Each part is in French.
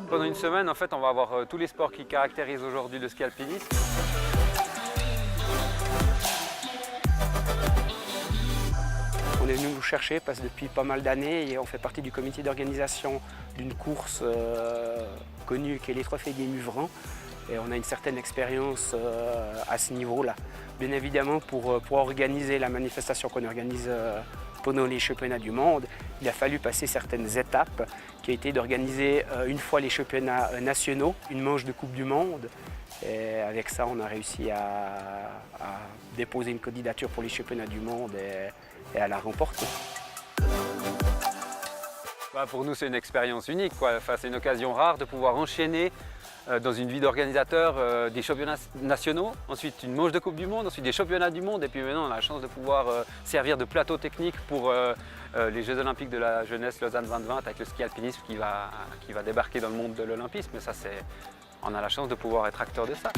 Pendant une semaine, en fait, on va avoir tous les sports qui caractérisent aujourd'hui le ski alpinisme. On est venu nous chercher parce que depuis pas mal d'années, on fait partie du comité d'organisation d'une course connue qui est les Trophées des Muvrans. Et on a une certaine expérience à ce niveau-là. Bien évidemment, pour organiser la manifestation qu'on organise pendant les championnats du monde, il a fallu passer certaines étapes qui a été d'organiser une fois les championnats nationaux, une manche de Coupe du Monde. Et avec ça, on a réussi à déposer une candidature pour les championnats du monde et à la remporter. Pour nous, c'est une expérience unique, quoi. Enfin, c'est une occasion rare de pouvoir enchaîner dans une vie d'organisateur des championnats nationaux, ensuite une manche de Coupe du Monde, ensuite des championnats du monde, et puis maintenant on a la chance de pouvoir servir de plateau technique pour les Jeux Olympiques de la jeunesse Lausanne 2020 avec le ski alpinisme qui va débarquer dans le monde de l'olympisme. Et ça, on a la chance de pouvoir être acteur de ça.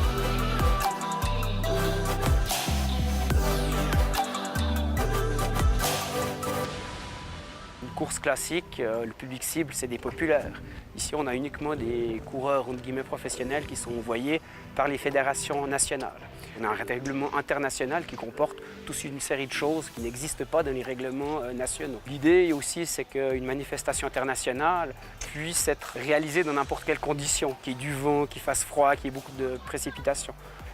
Une course classique, le public cible, c'est des populaires. Ici, on a uniquement des coureurs entre guillemets professionnels qui sont envoyés par les fédérations nationales. On a un règlement international qui comporte toute une série de choses qui n'existent pas dans les règlements nationaux. L'idée aussi, c'est qu'une manifestation internationale puisse être réalisée dans n'importe quelle condition, qu'il y ait du vent, qu'il fasse froid, qu'il y ait beaucoup de précipitations.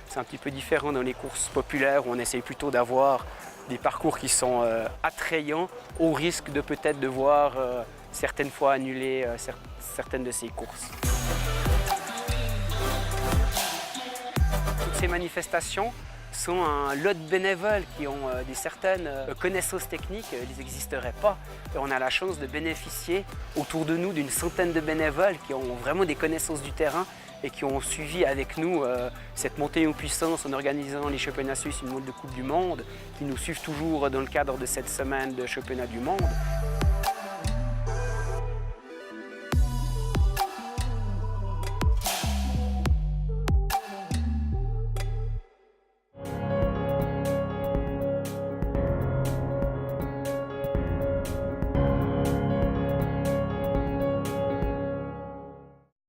C'est un petit peu différent dans les courses populaires où on essaye plutôt d'avoir des parcours qui sont attrayants au risque de peut-être devoir certaines fois annuler certaines de ces courses. Toutes ces manifestations sont un lot de bénévoles qui ont des certaines connaissances techniques, elles n'existeraient pas. Et on a la chance de bénéficier autour de nous d'une centaine de bénévoles qui ont vraiment des connaissances du terrain et qui ont suivi avec nous cette montée en puissance en organisant les championnats suisses, une montre de Coupe du Monde, qui nous suivent toujours dans le cadre de cette semaine de championnat du monde.